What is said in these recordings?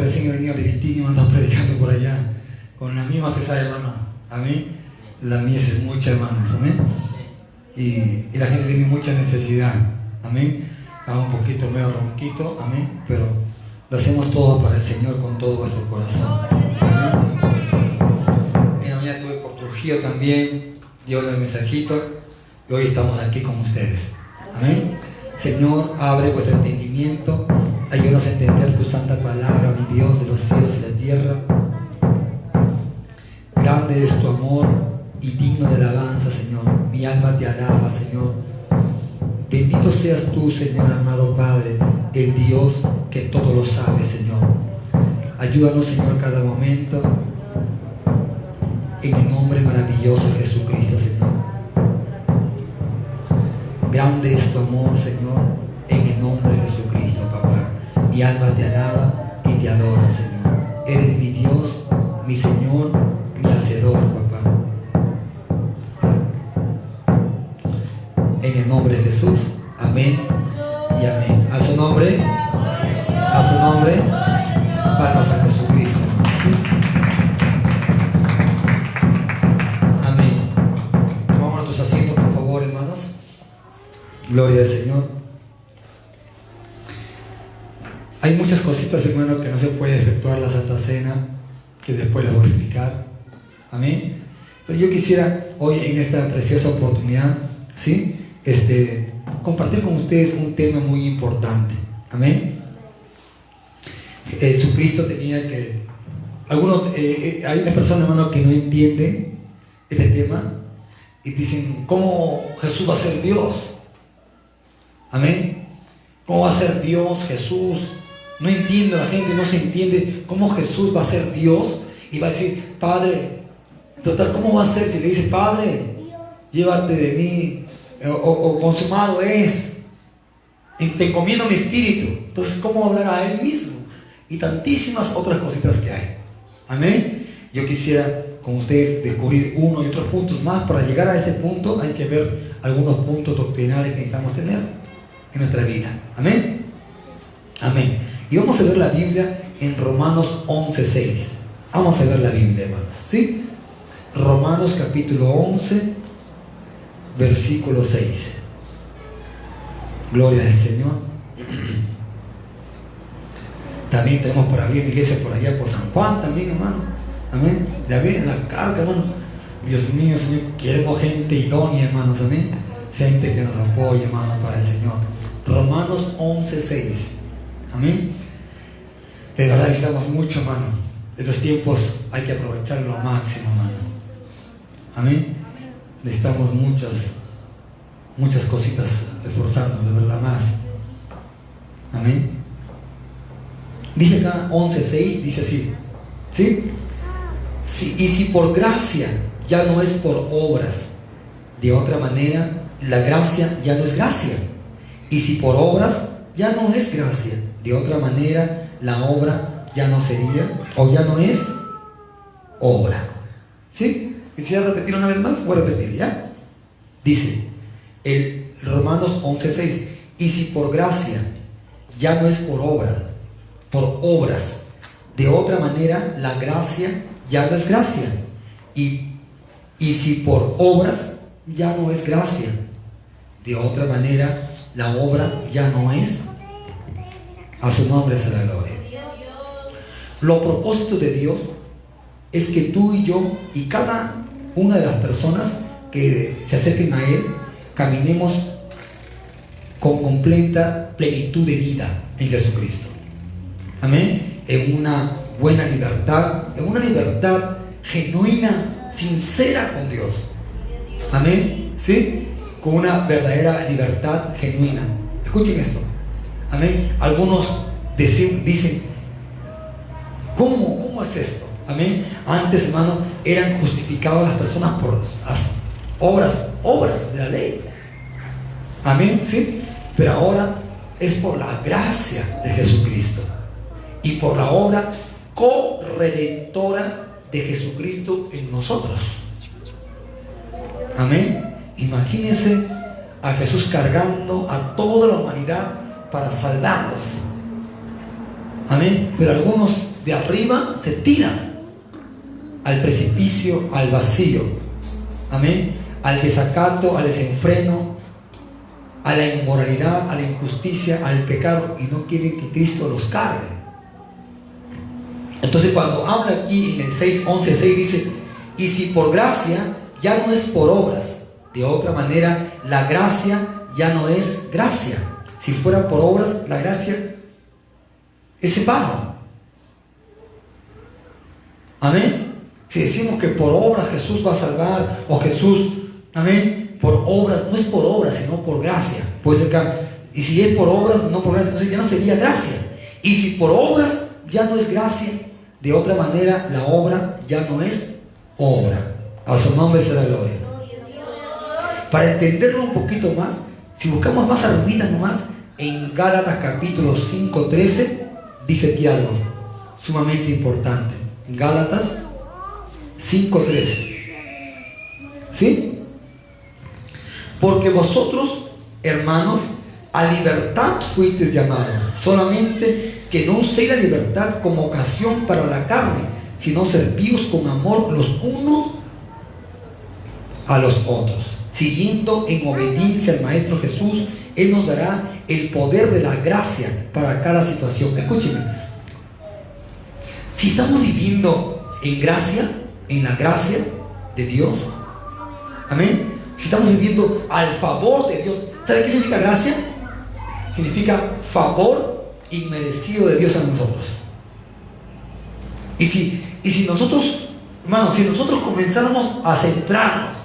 recién he venido de Vitinho, ando predicando por allá. Con las mismas que sabe, hermano. Amén. La mies es mucha, hermanos. Amén. Y la gente tiene mucha necesidad. Amén. Está un poquito medio ronquito. Amén. Pero lo hacemos todo para el Señor con todo nuestro corazón. Amén. En la mañana estuve por Trujillo también, llevando el mensajito. Y hoy estamos aquí con ustedes. Amén. Señor, abre vuestro entendimiento. Ayúdanos a entender tu santa palabra, mi Dios de los cielos y la tierra. Grande es tu amor y digno de alabanza, Señor. Mi alma te alaba, Señor. Bendito seas tú, Señor, amado Padre, el Dios que todo lo sabe, Señor. Ayúdanos, Señor, cada momento. En el nombre maravilloso de Jesucristo, Señor. Grande es tu amor, Señor, en el nombre de Jesucristo, papá. Mi alma te alaba y te adora, Señor. Eres mi Dios, mi Señor, mi Hacedor, papá. En el nombre de Jesús, amén y amén. A su nombre, palmas a Jesucristo, hermanos. Amén. Tomamos nuestros asientos, por favor, hermanos. Gloria al Señor. Hay muchas cositas, hermano, que no se puede efectuar la Santa Cena, que después les voy a explicar. Amén. Pero yo quisiera hoy, en esta preciosa oportunidad, ¿sí? Compartir con ustedes un tema muy importante. Amén. Jesucristo tenía que... hay una persona, hermano, que no entiende este tema y dicen, ¿cómo Jesús va a ser Dios? Amén. ¿Cómo va a ser Dios, Jesús? No entiendo, la gente no se entiende cómo Jesús va a ser Dios y va a decir, Padre, total, ¿cómo va a ser si le dice, Padre, llévate de mí, o consumado es, y te encomiendo mi espíritu? Entonces, ¿cómo hablar a Él mismo? Y tantísimas otras cositas que hay. Amén. Yo quisiera con ustedes descubrir uno y otros puntos más. Para llegar a este punto hay que ver algunos puntos doctrinales que necesitamos tener en nuestra vida. Amén. Amén. Y vamos a ver la Biblia en Romanos 11:6. Vamos a ver la Biblia, hermanos. ¿Sí? Romanos capítulo 11, versículo 6. Gloria al Señor. También tenemos por ahí una iglesia por allá por San Juan también, hermano. Amén. Ya ven la carga, hermano. Dios mío, Señor, queremos gente idónea, hermanos. Amén. Gente que nos apoye, hermano, para el Señor. Romanos 11:6. Amén. De verdad necesitamos mucho, hermano. Estos tiempos hay que aprovecharlo al máximo, hermano. Amén. Necesitamos muchas cositas esforzarnos, de verdad más. Amén. Dice acá 11:6, dice así. ¿Sí? Y si por gracia ya no es por obras, de otra manera la gracia ya no es gracia. Y si por obras ya no es gracia, de otra manera la obra ya no sería, o ya no es obra. ¿Sí? Quisiera repetir una vez más, voy a repetir, ¿ya? Dice el Romanos 11:6, y si por gracia ya no es por obras, de otra manera la gracia ya no es gracia. Y si por obras ya no es gracia, de otra manera la obra ya no es. A su nombre sea la gloria. Lo propósito de Dios es que tú y yo y cada una de las personas que se acerquen a Él caminemos con completa plenitud de vida en Jesucristo. Amén. En una buena libertad, en una libertad genuina, sincera con Dios. Amén. ¿Sí? Con una verdadera libertad genuina. Escuchen esto. Amén. Algunos dicen, ¿cómo es esto? Amén. Antes, hermano, eran justificadas las personas por las obras de la ley. Amén. ¿Sí? Pero ahora es por la gracia de Jesucristo y por la obra corredentora de Jesucristo en nosotros. Amén. Imagínense a Jesús cargando a toda la humanidad para salvarlos. Amén. Pero algunos de arriba se tiran al precipicio, al vacío. Amén. Al desacato, al desenfreno, a la inmoralidad, a la injusticia, al pecado, y no quieren que Cristo los cargue. Entonces cuando habla aquí en el 6:11:6 dice: y si por gracia, ya no es por obras. De otra manera, la gracia ya no es gracia. Si fuera por obras, la gracia es en vano. Amén. Si decimos que por obras Jesús va a salvar, o Jesús, amén, por obras, no es por obras, sino por gracia. Puede ser que, y si es por obras, no por gracia, entonces ya no sería gracia. Y si por obras ya no es gracia, de otra manera la obra ya no es obra. A su nombre será gloria. Para entenderlo un poquito más, si buscamos más argumentos nomás, en Gálatas capítulo 5:13 dice aquí algo sumamente importante. En Gálatas 5:13, ¿sí? Porque vosotros, hermanos, a libertad fuisteis llamados, solamente que no uséis la libertad como ocasión para la carne, sino servíos con amor los unos a los otros, siguiendo en obediencia al Maestro Jesús. Él nos dará el poder de la gracia para cada situación. Escúcheme, si estamos viviendo en gracia, en la gracia de Dios, amén, si estamos viviendo al favor de Dios, ¿sabe qué significa gracia? Significa favor inmerecido de Dios a nosotros. Y si nosotros, hermanos, si nosotros comenzáramos a centrarnos,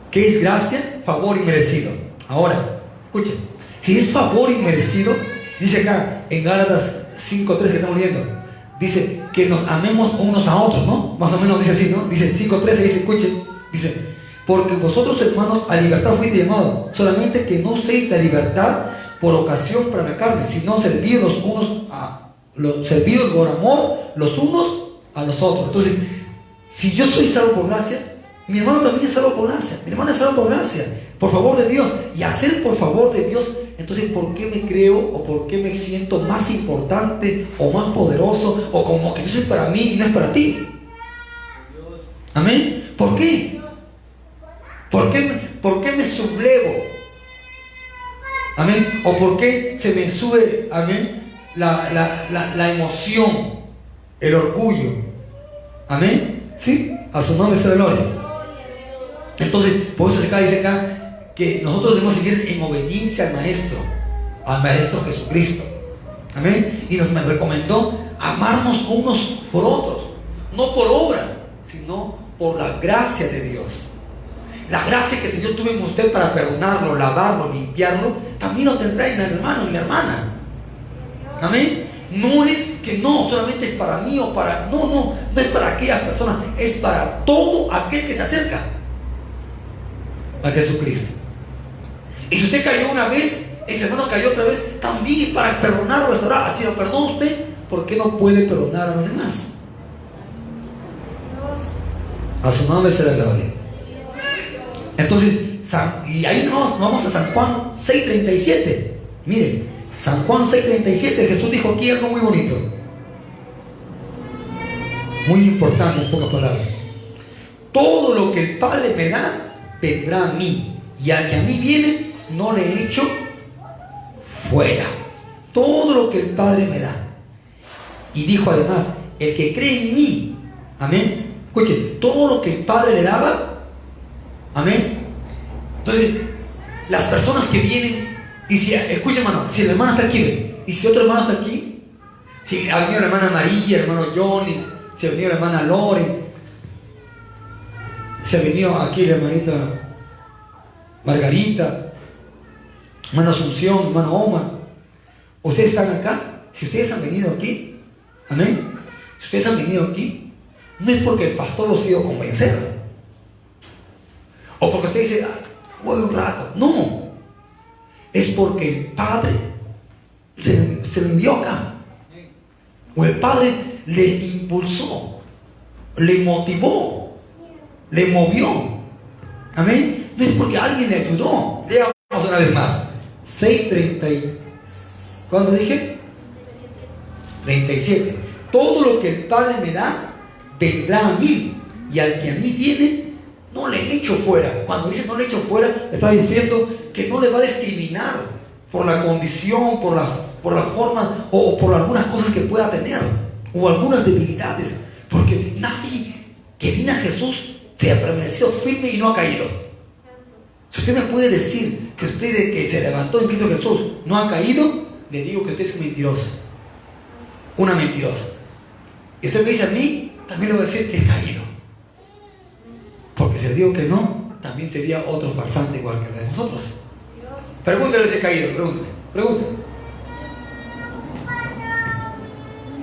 ¿qué es gracia? Favor inmerecido. Ahora, escuchen, si es favor inmerecido, dice acá en Gálatas 5:13 que estamos leyendo, dice que nos amemos unos a otros, ¿no? Más o menos dice así, ¿no? Dice 5:13, dice, escuchen, dice: porque vosotros, hermanos, a libertad fuisteis llamados, solamente que no uséis la libertad por ocasión para la carne, sino servir los unos servir por amor los unos a los otros. Entonces, si yo soy salvo por gracia, mi hermano también es salvo por gracia, mi hermana es salvo por gracia, por favor de Dios. Y hacer por favor de Dios, entonces, ¿por qué me creo o por qué me siento más importante o más poderoso, o como que eso es para mí y no es para ti? Amén. ¿Por qué? ¿Por qué me sublevo? Amén. ¿O por qué se me sube, amén, la emoción, el orgullo? Amén. ¿Sí? A su nombre sea gloria. Entonces, por eso acá dice acá que nosotros debemos seguir en obediencia al Maestro Jesucristo. Amén. Y nos recomendó amarnos unos por otros, no por obras, sino por la gracia de Dios. La gracia que el Señor tuvo en usted para perdonarlo, lavarlo, limpiarlo, también lo tendrá en el hermano y la hermana. Amén. No es que no, solamente es para mí o para... No es para aquellas personas, es para todo aquel que se acerca a Jesucristo. Y si usted cayó una vez, ese hermano cayó otra vez, también es para perdonarlo, restaurar. Si lo perdona usted, ¿por qué no puede perdonar a los demás? A su nombre será la gloria. Entonces, y ahí nos vamos a San Juan 6:37. Miren, San Juan 6:37, Jesús dijo aquí algo muy bonito, muy importante, en pocas palabras: todo lo que el Padre me da, vendrá a mí, y al que a mí viene, no le echo fuera. Todo lo que el Padre me da. Y dijo además: el que cree en mí, amén. Escuchen, todo lo que el Padre le daba, amén. Entonces, las personas que vienen, y si, escuchen, hermano, si el hermano está aquí, ¿ve? Y si otro hermano está aquí, si ha venido la hermana María, el hermano Johnny, si ha venido la hermana Lore, si ha venido aquí la hermanita Margarita, hermana Asunción, hermano Omar, ustedes están acá. Si ustedes han venido aquí, amén, si ustedes han venido aquí, no es porque el pastor los ha ido a convencer, o porque usted dice, voy un rato. No, es porque el Padre se lo envió acá, o el Padre le impulsó, le motivó, le movió. Amén. No es porque alguien le ayudó. Leamos una vez más 6:30. ¿Cuándo dije? 37. Todo lo que el Padre me da, vendrá a mí. Y al que a mí viene, no le echo fuera. Cuando dice no le echo fuera, le está diciendo que no le va a discriminar por la condición, por la forma o por algunas cosas que pueda tener o algunas debilidades. Porque nadie que vino a Jesús te ha permanecido firme y no ha caído. Si usted me puede decir que usted de que se levantó en Cristo Jesús no ha caído, le digo que usted es mentiroso. Una mentirosa. Y usted me dice a mí, también le voy a decir que he caído. Porque si le digo que no, también sería otro farsante igual que de nosotros. Pregúntele si he caído, pregúntele.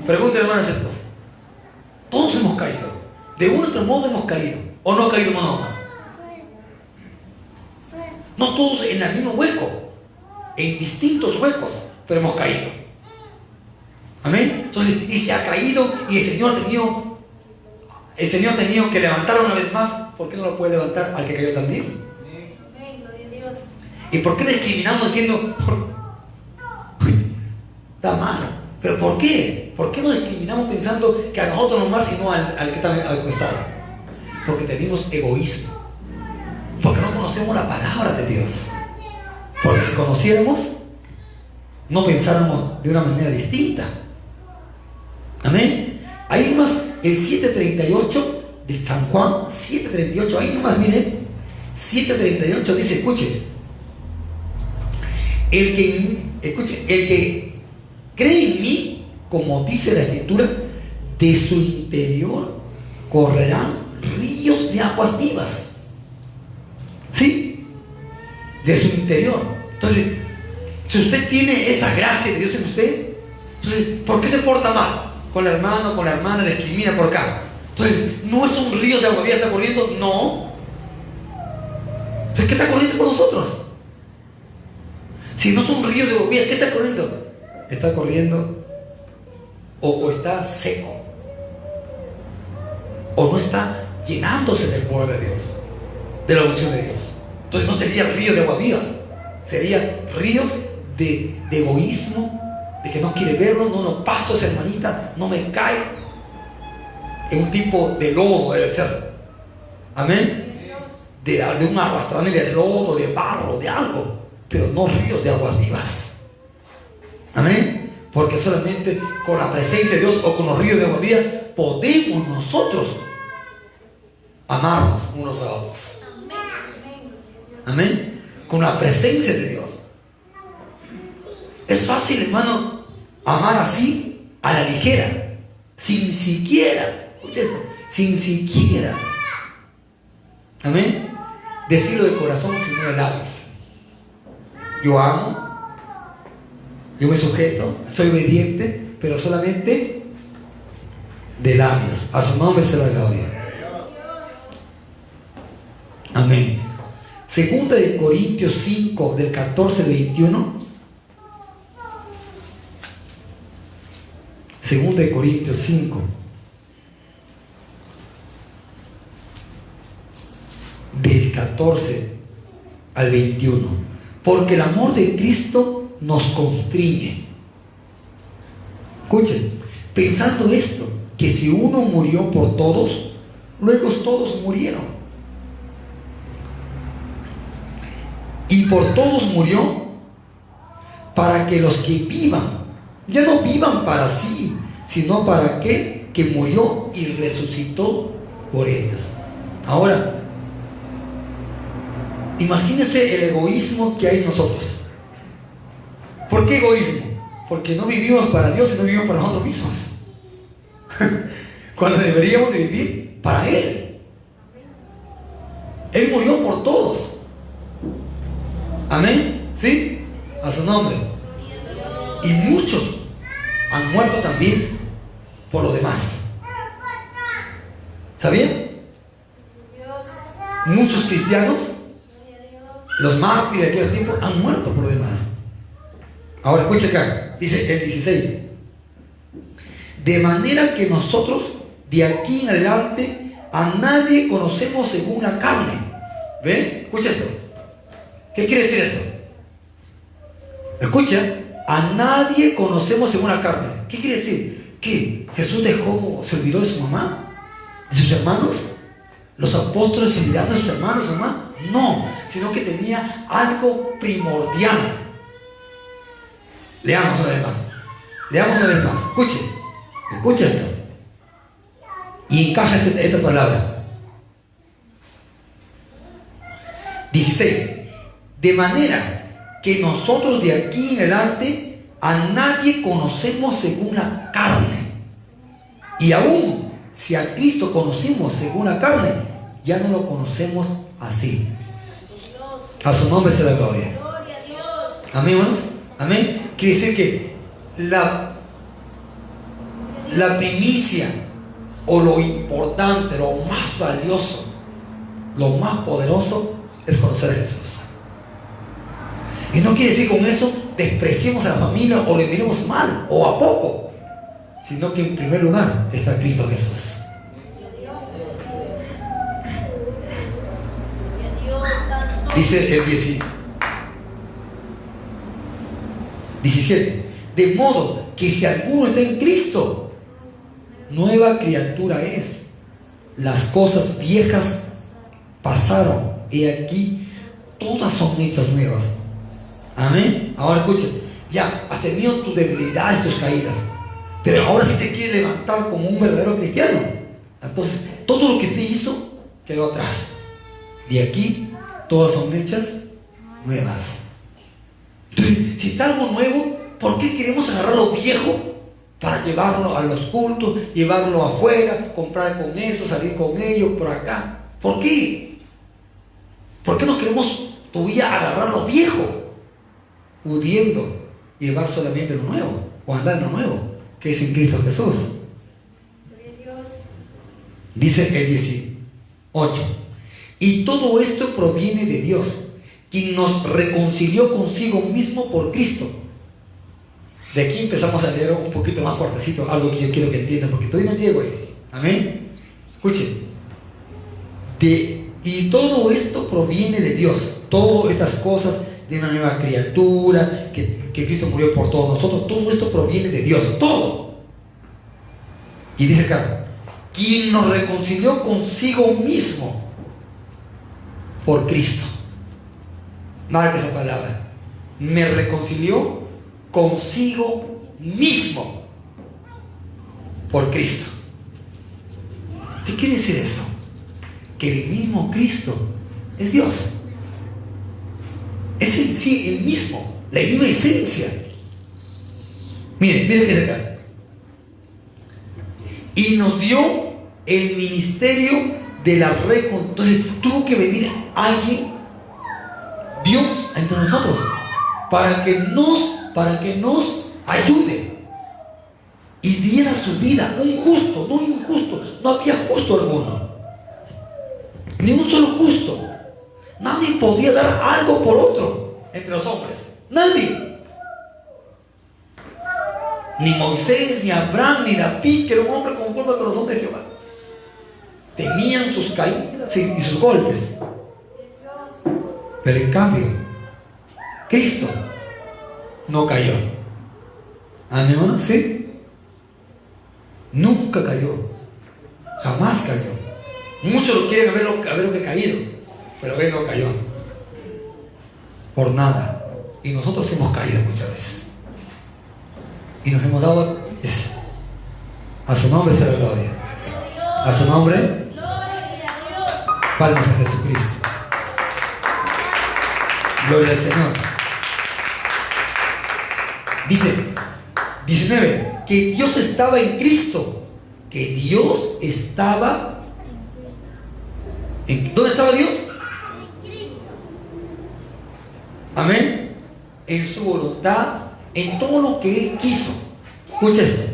Pregúntele, hermanos. Todos hemos caído. De un otro modo hemos caído. ¿O no ha caído, hermano? No todos en el mismo hueco, en distintos huecos, pero hemos caído. Amén. Entonces, y se ha caído y el Señor ha tenido que levantarlo una vez más. ¿Por qué no lo puede levantar al que cayó también? ¿Y por qué discriminamos diciendo está mal? ¿Pero por qué? ¿Por qué nos discriminamos pensando que a nosotros nomás y no al que está al costado? Porque tenemos egoísmo. Porque no conocemos la palabra de Dios. Porque si conociéramos, no pensáramos de una manera distinta. Amén. Ahí nomás el 7:38 de San Juan, 7:38, ahí nomás miren, 7:38 dice, escuche, el que cree en mí, como dice la Escritura, de su interior correrán ríos de aguas vivas. ¿Sí? De su interior. Entonces, si usted tiene esa gracia de Dios en usted, entonces, ¿por qué se porta mal? Con el hermano, con la hermana, le discrimina por acá. Entonces, ¿no es un río de agua viva que está corriendo? No. Entonces, ¿qué está corriendo con nosotros? Si no es un río de agua viva, ¿qué está corriendo? Está corriendo o está seco, o no está llenándose del poder de Dios, de la unción de Dios. Entonces no sería río de agua vivas, sería ríos de egoísmo, de que no quiere verlo, no lo paso esa hermanita, no me cae. Es un tipo de lodo debe ser. Amén. De un arrastramiento de lodo, de barro, de algo, pero no ríos de aguas vivas. Amén. Porque solamente con la presencia de Dios o con los ríos de agua viva podemos nosotros amarnos unos a otros. Amén. Con la presencia de Dios. Es fácil, hermano, amar así a la ligera, sin siquiera, escucha esto, sin siquiera, amén, decirlo de corazón, sino de labios. Yo amo, yo me sujeto, soy obediente, pero solamente de labios. A su nombre se la gloria. Amén. Segunda de Corintios 5, del 14 al 21. Segunda de Corintios 5, del 14 al 21. Porque el amor de Cristo nos constriñe. Escuchen, pensando esto, que si uno murió por todos, luego todos murieron. Y por todos murió, para que los que vivan, ya no vivan para sí, sino para aquel que murió y resucitó por ellos. Ahora, imagínense el egoísmo que hay en nosotros. ¿Por qué egoísmo? Porque no vivimos para Dios y no vivimos para nosotros mismos. Cuando deberíamos de vivir para Él. Él murió por todos. Amén. ¿Sí? A su nombre. Y muchos han muerto también por lo demás. ¿Sabían? Muchos cristianos, los mártires de aquellos tiempos, han muerto por lo demás. Ahora escucha acá, dice el 16. De manera que nosotros de aquí en adelante a nadie conocemos según la carne. ¿Ven? Escucha esto. ¿Qué quiere decir esto? Escucha. A nadie conocemos según la carne. ¿Qué quiere decir? ¿Que Jesús se olvidó de su mamá? ¿De sus hermanos? ¿Los apóstoles se olvidaron de sus hermanos, mamá? No, sino que tenía algo primordial. Leamos una vez más. Leamos una vez más. Escuche esto. Y encaja esta palabra. 16. De manera que nosotros de aquí en adelante a nadie conocemos según la carne. Y aún si a Cristo conocimos según la carne, ya no lo conocemos así. A su nombre sea la gloria. Amén, hermanos. Amén. Quiere decir que la primicia o lo importante, lo más valioso, lo más poderoso es conocer a Jesús. Y no quiere decir con eso despreciemos a la familia o le miremos mal o a poco, sino que en primer lugar está Cristo Jesús. Dice el 17. De modo que si alguno está en Cristo, nueva criatura es. Las cosas viejas pasaron, y aquí todas son hechas nuevas. Amén. Ahora escuchen, ya has tenido tus debilidades, tus caídas, pero ahora sí te quieres levantar como un verdadero cristiano. Entonces todo lo que te hizo quedó atrás. De aquí todas son hechas nuevas. Entonces, si está algo nuevo, ¿por qué queremos agarrar lo viejo para llevarlo a los cultos, llevarlo afuera, comprar con eso, salir con ellos por acá? ¿Por qué? ¿Por qué no queremos todavía agarrar lo viejo, pudiendo llevar solamente lo nuevo, o andar en lo nuevo, que es en Cristo Jesús? Dice el 18. Y todo esto proviene de Dios, quien nos reconcilió consigo mismo por Cristo. De aquí empezamos a leer un poquito más fuertecito, algo que yo quiero que entiendan, porque todavía no llego ahí. Amén. Escuchen. Y todo esto proviene de Dios. Todas estas cosas de una nueva criatura, que Cristo murió por todos nosotros, todo esto proviene de Dios. Todo. Y dice acá, quien nos reconcilió consigo mismo por Cristo. Marca esa palabra. Me reconcilió consigo mismo por Cristo. ¿Qué quiere decir eso? Que el mismo Cristo es Dios. Es en sí el mismo, la misma esencia. Miren que es acá. Y nos dio el ministerio de la reconciliación. Entonces tuvo que venir alguien, Dios, entre nosotros, para que nos ayude y diera su vida. Un justo, no injusto, no había justo alguno, ni un solo justo. Nadie podía dar algo por otro entre los hombres, nadie. Ni Moisés, ni Abraham, ni David, que era un hombre conforme al corazón de Jehová. Tenían sus caídas y sus golpes, pero en cambio Cristo no cayó. Amén, hermano. ¿Sí? Nunca cayó, jamás cayó. Muchos lo quieren ver lo que ha caído, pero él no cayó por nada. Y nosotros hemos caído muchas veces y nos hemos dado. A su nombre sea la gloria. A su nombre, palmas a Jesucristo. Gloria al Señor. Dice 19, que Dios estaba en Cristo. Que Dios estaba en... ¿Dónde estaba Dios? En Cristo. Amén. En su voluntad, en todo lo que Él quiso. Escucha esto.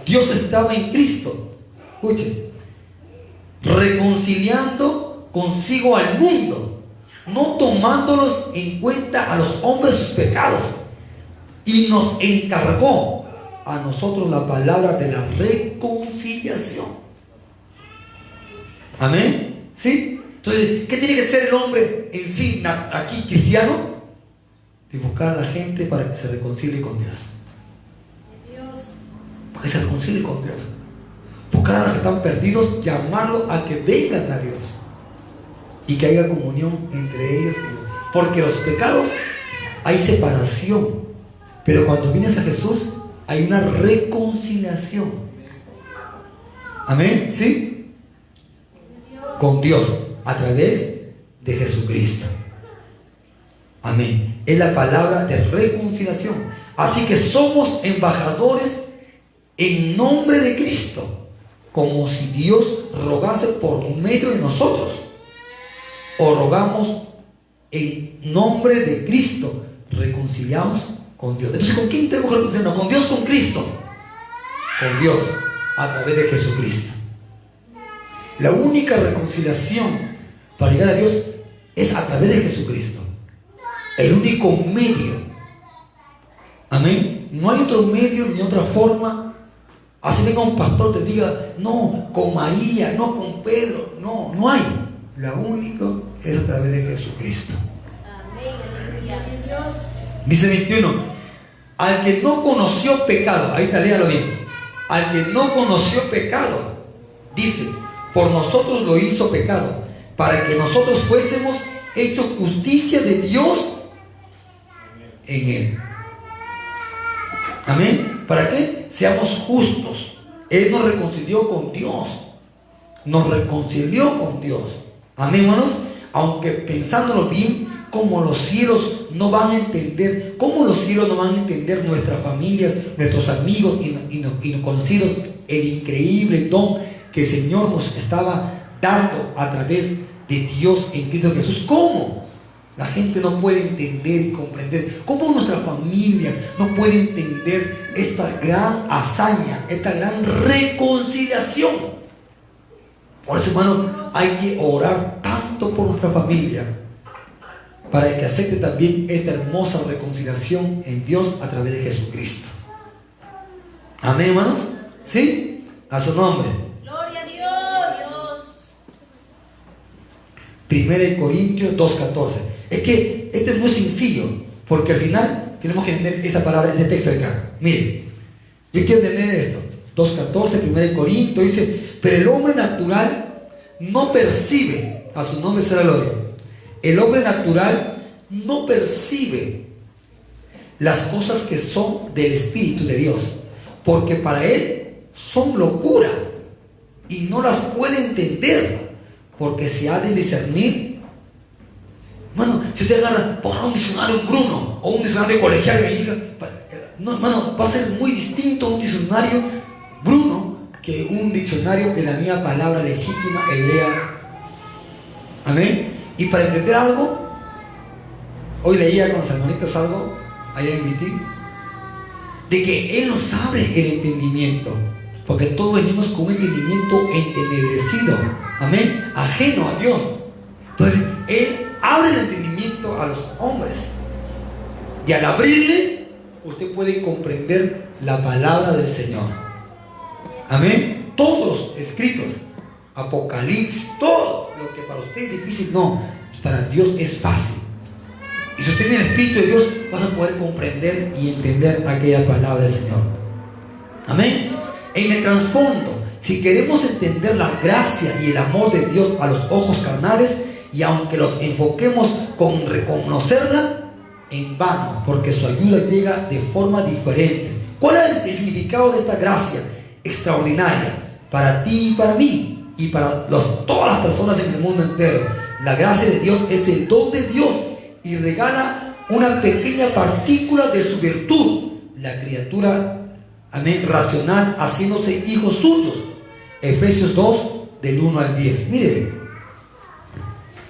Dios estaba en Cristo. Escuche. Reconciliando consigo al mundo, no tomándolos en cuenta a los hombres sus pecados, y nos encargó a nosotros la palabra de la reconciliación. Amén. ¿Sí? Entonces, ¿qué tiene que ser el hombre en sí aquí cristiano? De buscar a la gente para que se reconcilie con Dios. para que se reconcilie con Dios. Buscar a los que están perdidos, llamarlos a que vengan a Dios y que haya comunión entre ellos y Dios. Porque los pecados hay separación, pero cuando vienes a Jesús hay una reconciliación. Amén, ¿sí? Con Dios a través de Jesucristo. Amén. Es la palabra de reconciliación. Así que somos embajadores en nombre de Cristo, como si Dios rogase por medio de nosotros, o rogamos en nombre de Cristo, reconciliados con Dios. Entonces, ¿con quién tenemos que reconciliarnos? Con Dios, con Cristo. Con Dios, a través de Jesucristo. La única reconciliación para llegar a Dios es a través de Jesucristo. El único medio. Amén. No hay otro medio ni otra forma. Así venga un pastor te diga, no, con María, no con Pedro. No, no hay. La única es a través de Jesucristo. Amén. Dios. Dice 21. Al que no conoció pecado, ahí está, léalo bien. Al que no conoció pecado, dice, por nosotros lo hizo pecado, para que nosotros fuésemos hechos justicia de Dios en él. Amén. ¿Para qué? Seamos justos. Él nos reconcilió con Dios. Nos reconcilió con Dios. Amén, hermanos. Aunque pensándolo bien, como los cielos no van a entender, como los cielos no van a entender nuestras familias, nuestros amigos y los conocidos, el increíble don que el Señor nos estaba dando a través de Dios en Cristo Jesús. ¿Cómo? La gente no puede entender y comprender. ¿Cómo nuestra familia no puede entender esta gran hazaña, esta gran reconciliación? Por eso, hermano, hay que orar tanto por nuestra familia para que acepte también esta hermosa reconciliación en Dios a través de Jesucristo. Amén, hermanos. ¿Sí? A su nombre. Gloria a Dios. 1 Corintios 2:14. Es que este no es sencillo, porque al final tenemos que entender esa palabra, ese texto de acá. Mire, yo quiero entender esto. 2:14, 1 Corintios dice, pero el hombre natural no percibe, a su nombre será gloria. El hombre natural no percibe las cosas que son del Espíritu de Dios, porque para él son locura y no las puede entender, porque se ha de discernir. Hermano, si usted agarra, ponga un diccionario Bruno o un diccionario colegial de mi hija, no, hermano, va a ser muy distinto un diccionario Bruno que un diccionario de la misma palabra legítima hebrea. Amén. Y para entender algo, hoy leía con los hermanitos algo allá en Viti, de que Él nos abre el entendimiento, porque todos venimos con un entendimiento entenebrecido, amén, ajeno a Dios. Entonces Él abre el entendimiento a los hombres, y al abrirle usted puede comprender la palabra del Señor. Amén. Todos los escritos, Apocalipsis, todo lo que para usted es difícil, no, para Dios es fácil. Y si usted tiene el Espíritu de Dios, vas a poder comprender y entender aquella palabra del Señor. Amén. En el trasfondo, si queremos entender la gracia y el amor de Dios a los ojos carnales, y aunque los enfoquemos con reconocerla, en vano, porque su ayuda llega de forma diferente. ¿Cuál es el significado de esta gracia extraordinaria para ti y para mí y para todas las personas en el mundo entero? La gracia de Dios es el don de Dios y regala una pequeña partícula de su virtud, la criatura, amén, racional, haciéndose hijos suyos. Efesios 2 del 1 al 10.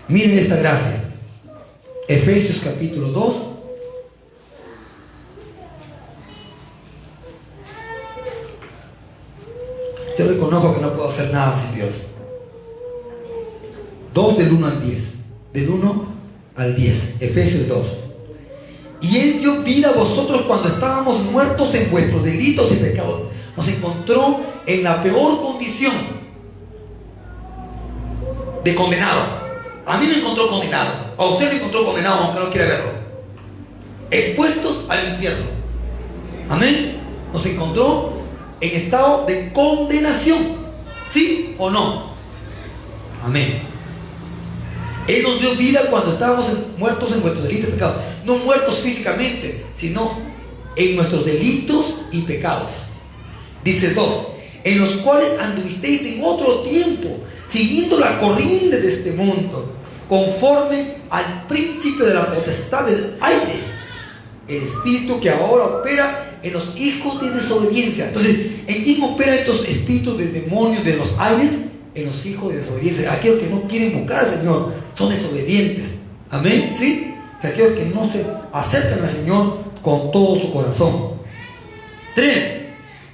Miren esta gracia. Efesios capítulo 2. Yo reconozco que no puedo hacer nada sin Dios. 2 del 1 al 10. Del 1 al 10. Efesios 2. Y Él dio vida a vosotros cuando estábamos muertos en vuestros delitos y pecados. Nos encontró en la peor condición de condenado. A mí me encontró condenado. A usted me encontró condenado, aunque no quiera verlo. Expuestos al infierno. Amén. Nos encontró en estado de condenación. ¿Sí o no? Amén. Él nos dio vida cuando estábamos muertos en nuestros delitos y pecados. No muertos físicamente, sino en nuestros delitos y pecados. Dice 2: en los cuales anduvisteis en otro tiempo, siguiendo la corriente de este mundo, conforme al príncipe de la potestad del aire, el espíritu que ahora opera en los hijos de desobediencia. Entonces, ¿en quién operan estos espíritus de demonios de los aires? En los hijos de desobediencia. Aquellos que no quieren buscar al Señor son desobedientes. Amén. ¿Sí? Que aquellos que no se acercan al Señor con todo su corazón. 3: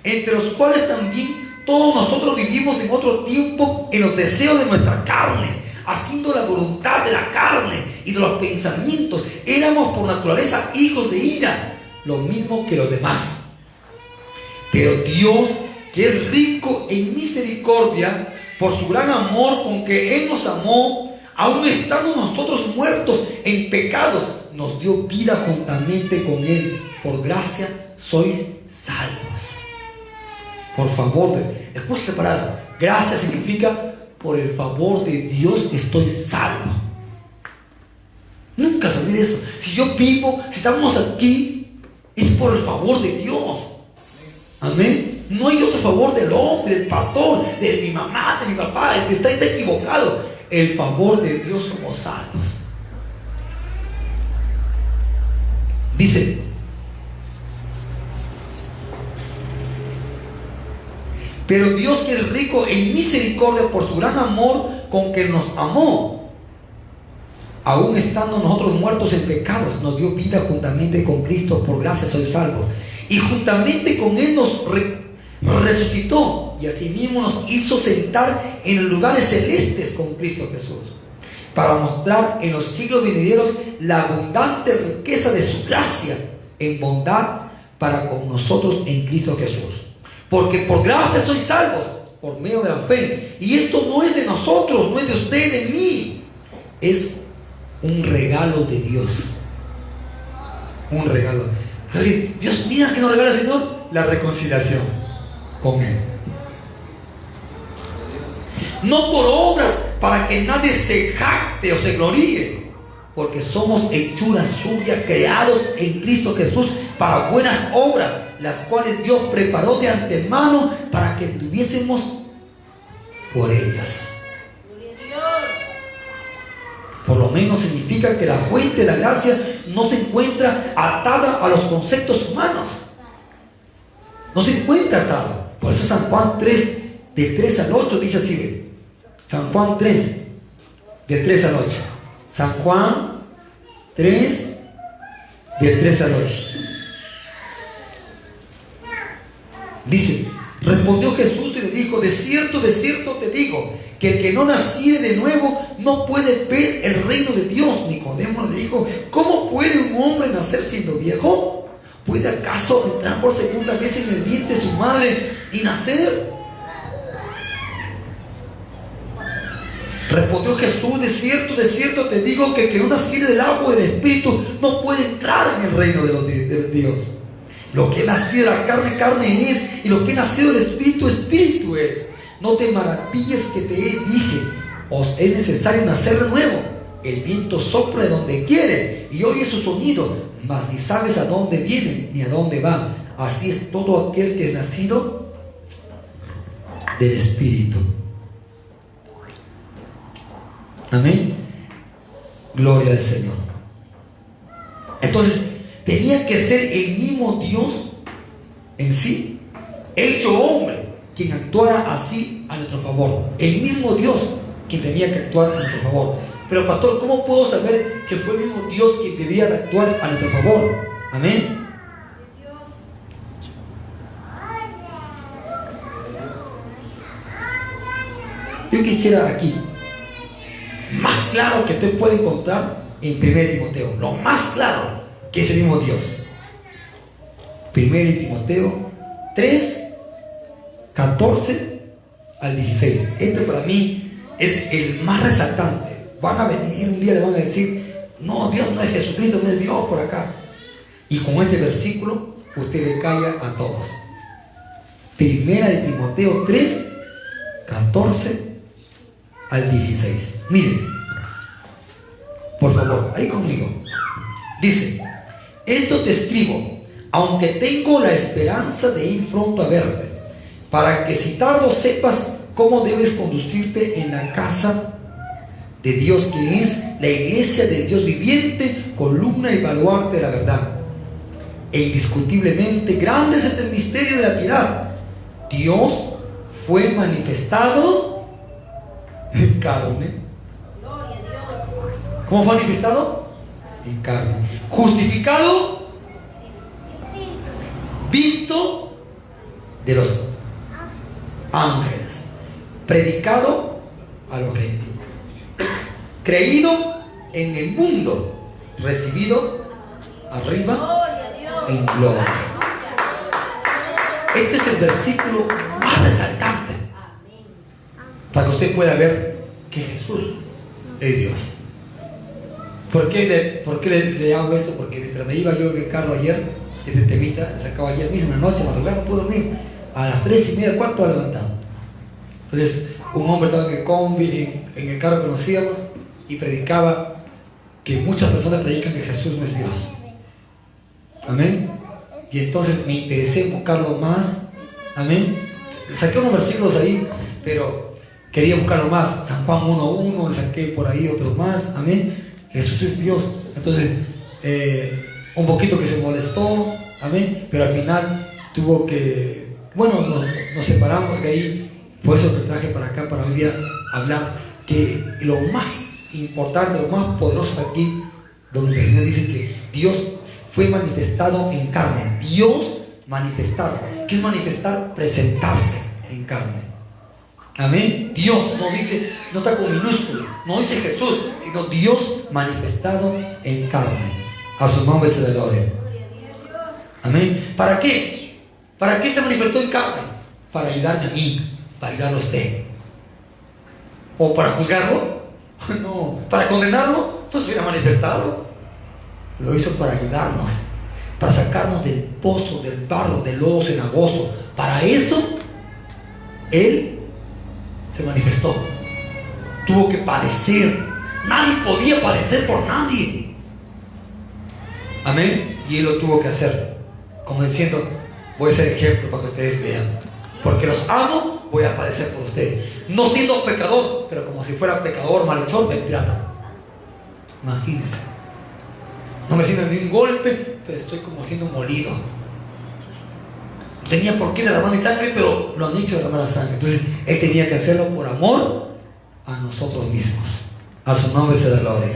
entre los cuales también todos nosotros vivimos en otro tiempo en los deseos de nuestra carne, haciendo la voluntad de la carne y de los pensamientos. Éramos por naturaleza hijos de ira, lo mismo que los demás. Pero Dios, que es rico en misericordia, por su gran amor con que Él nos amó, aun estando nosotros muertos en pecados, nos dio vida juntamente con Él. Por gracia sois salvos. Por favor, escucha esa palabra. Gracia significa: por el favor de Dios estoy salvo. Nunca se olvide eso. Si yo vivo, si estamos aquí, es por el favor de Dios. Amén. No hay otro favor del hombre, del pastor, de mi mamá, de mi papá. El que está equivocado. El favor de Dios somos salvos. Dice: pero Dios, que es rico en misericordia, por su gran amor con que nos amó, aun estando nosotros muertos en pecados, nos dio vida juntamente con Cristo. Por gracia sois salvos. Y juntamente con Él nos resucitó, y asimismo nos hizo sentar en los lugares celestes con Cristo Jesús, para mostrar en los siglos venideros la abundante riqueza de su gracia en bondad para con nosotros en Cristo Jesús. Porque por gracia sois salvos por medio de la fe. Y esto no es de nosotros, no es de usted, de mí. Es un regalo de Dios. Un regalo. Entonces, Dios, mira que nos regala el Señor: la reconciliación con Él. No por obras, para que nadie se jacte o se gloríe, porque somos hechura suya, creados en Cristo Jesús para buenas obras, las cuales Dios preparó de antemano para que tuviésemos por ellas. Por lo menos significa que la fuente de la gracia no se encuentra atada a los conceptos humanos. No se encuentra atada. Por eso San Juan 3, de 3 al 8 dice así. ¿Ve? San Juan 3, de 3 al 8. San Juan 3, de 3 al 8. Dice: respondió Jesús y le dijo: de cierto te digo, que el que no naciere de nuevo no puede ver el reino de Dios. Nicodemo le dijo: ¿cómo puede un hombre nacer siendo viejo? ¿Puede acaso entrar por segunda vez en el vientre de su madre y nacer? Respondió Jesús: de cierto te digo, que el que no naciere del agua y del espíritu no puede entrar en el reino de Dios. Lo que es nacido de la carne, carne es, y lo que es nacido del espíritu, espíritu es. No te maravilles que te dije: os es necesario nacer de nuevo. El viento sopla de donde quiere y oye su sonido, mas ni sabes a dónde viene ni a dónde va. Así es todo aquel que es nacido del espíritu. Amén. Gloria al Señor. Entonces, tenía que ser el mismo Dios en sí, hecho hombre, quien actuara así a nuestro favor. El mismo Dios quien tenía que actuar a nuestro favor. Pero pastor, ¿cómo puedo saber que fue el mismo Dios quien debía de actuar a nuestro favor? Amén. Yo quisiera aquí, más claro que usted puede encontrar en 1 Timoteo, lo más claro, que es el mismo Dios. 1 Timoteo 3, 14 al 16. Este para mí es el más resaltante. Van a venir un día y le van a decir: no, Dios no es Jesucristo, no es Dios por acá. Y con este versículo usted le calla a todos. Primera de Timoteo 3, 14 al 16. Miren, por favor, ahí conmigo. Dice: esto te escribo, aunque tengo la esperanza de ir pronto a verte, para que si tardo sepas cómo debes conducirte en la casa de Dios, que es la iglesia de Dios viviente, columna y baluarte de la verdad. E indiscutiblemente grande es el misterio de la piedad. Dios fue manifestado en carne. ¿Cómo fue manifestado? En carne. Justificado, visto de los ángeles, predicado a los gentiles, creído en el mundo, recibido arriba en gloria. Este es el versículo más resaltante para que usted pueda ver que Jesús es Dios. ¿Por qué le hablo esto? Porque mientras me iba yo en el carro ayer, ese temita, se acabó ayer mismo en la noche, madrugada, no pude dormir. A las 3:30, 4 levantado. Entonces, un hombre estaba en el combi, en el carro que conocíamos, y predicaba que muchas personas predican que Jesús no es Dios. Amén. Y entonces me interesé en buscarlo más. Amén. Saqué unos versículos ahí, pero quería buscarlo más. San Juan 1:1, le saqué por ahí otros más. Amén. Jesús es Dios. Entonces, un poquito que se molestó. Amén. Pero al final tuvo que, bueno, nos separamos de ahí. Por eso te traje para acá, para hoy día hablar que lo más importante, lo más poderoso aquí, donde el Señor dice que Dios fue manifestado en carne. Dios manifestado. ¿Qué es manifestar? Presentarse en carne. Amén. Dios no dice, no está con minúsculo, no dice Jesús, sino Dios manifestado en carne. A su nombre se le gloria. Amén. ¿Para qué? ¿Para qué se manifestó en carne? Para ayudarme a mí, para ayudarlo a usted. ¿O para juzgarlo? No. ¿Para condenarlo? Pues hubiera manifestado. Lo hizo para ayudarnos, para sacarnos del pozo, del barro, del lodo cenagoso. Para eso Él se manifestó. Tuvo que padecer. Nadie podía padecer por nadie. Amén. Y Él lo tuvo que hacer, como diciendo: voy a ser ejemplo para que ustedes vean. Porque los amo, voy a padecer por ustedes. No siendo pecador, pero como si fuera pecador, malhechor, me tratan. Imagínense. No me siento ni un golpe, pero estoy como siendo molido. No tenía por qué derramar mi sangre, pero lo han hecho derramar la sangre. Entonces, Él tenía que hacerlo por amor a nosotros mismos. A su nombre se da gloria.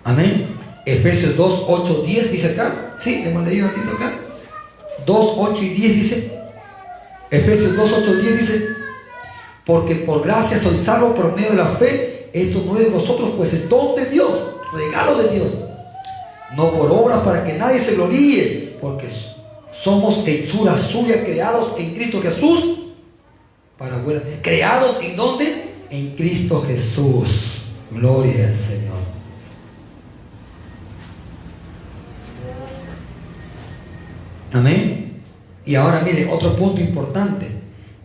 Amén. Efesios 2, 8, 10 dice acá. Sí, le mandé yo un ratito acá. 2, 8 y 10 dice. Efesios 2, 8 y 10 dice: porque por gracia sois salvos por medio de la fe. Esto no es de vosotros, pues es don de Dios, regalo de Dios, no por obras, para que nadie se gloríe, porque somos hechura suya, creados en Cristo Jesús para buena. ¿Creados en dónde? En Cristo Jesús. Gloria al Señor. Amén. Y ahora mire, otro punto importante.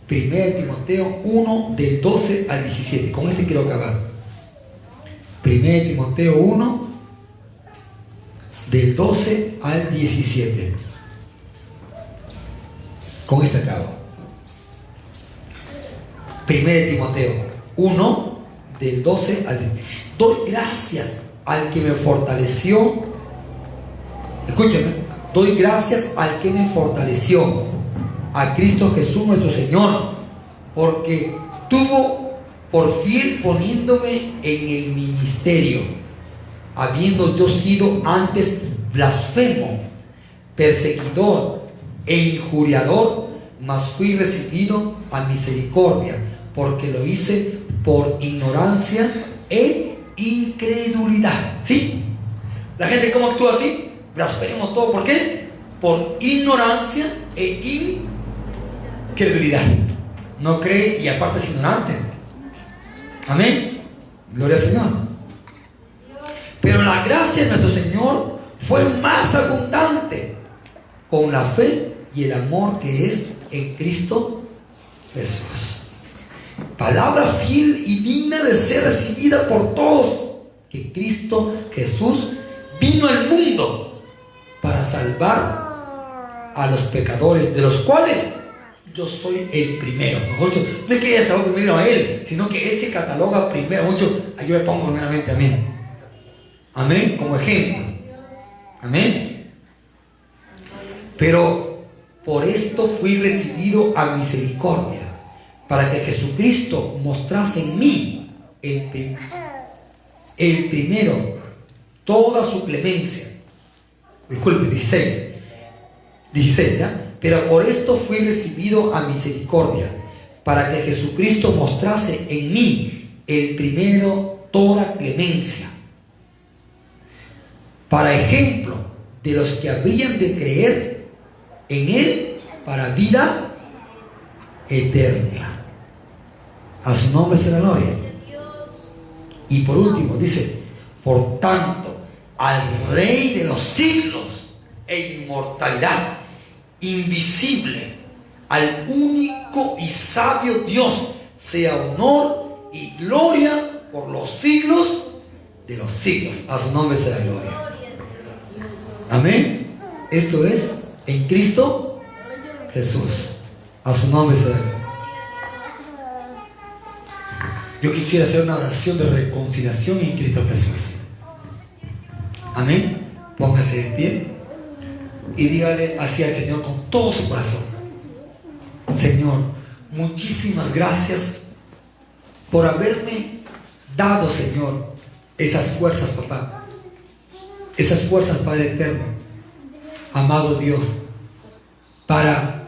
1 Timoteo 1, del 12 al 17. Con este quiero acabar. 1 Timoteo 1, del 12 al 17. Con este acabo. 1 Timoteo 1, del 12 al 17. Doy gracias al que me fortaleció. Escúchame. Doy gracias al que me fortaleció, a Cristo Jesús nuestro Señor, porque tuvo por fiel poniéndome en el ministerio, habiendo yo sido antes blasfemo, perseguidor e injuriador, mas fui recibido a misericordia, porque lo hice por ignorancia e incredulidad. ¿Sí? La gente, ¿cómo actúa así? Blasfemo todo. ¿Por qué? Por ignorancia e incredulidad. No cree y aparte es ignorante. Amén. Gloria al Señor. Pero la gracia de nuestro Señor fue más abundante con la fe y el amor que es en Cristo Jesús. Palabra fiel y digna de ser recibida por todos, que Cristo Jesús vino al mundo para salvar a los pecadores, de los cuales yo soy el primero. Mejor dicho, no es que ella salvó primero a él, sino que él se cataloga primero. Mucho, yo me pongo primeramente a mí. Amén, como ejemplo. Amén. Pero por esto fui recibido a misericordia, para que Jesucristo mostrase en mí el primero toda su clemencia. Disculpe, 16, ¿ya? Pero por esto fui recibido a misericordia, para que Jesucristo mostrase en mí el primero toda clemencia, para ejemplo de los que habrían de creer en Él para vida eterna. A su nombre sea la gloria. Y por último dice: por tanto, al Rey de los siglos e inmortalidad, invisible, al único y sabio Dios, sea honor y gloria por los siglos de los siglos. A su nombre sea la gloria. Amén. Esto es en Cristo Jesús. A su nombre sea la gloria. Yo quisiera hacer una oración de reconciliación en Cristo Jesús. Amén. Póngase de pie y dígale hacia el Señor con todo su corazón: Señor, muchísimas gracias por haberme dado, Señor, esas fuerzas, papá. Esas fuerzas, Padre eterno, amado Dios, para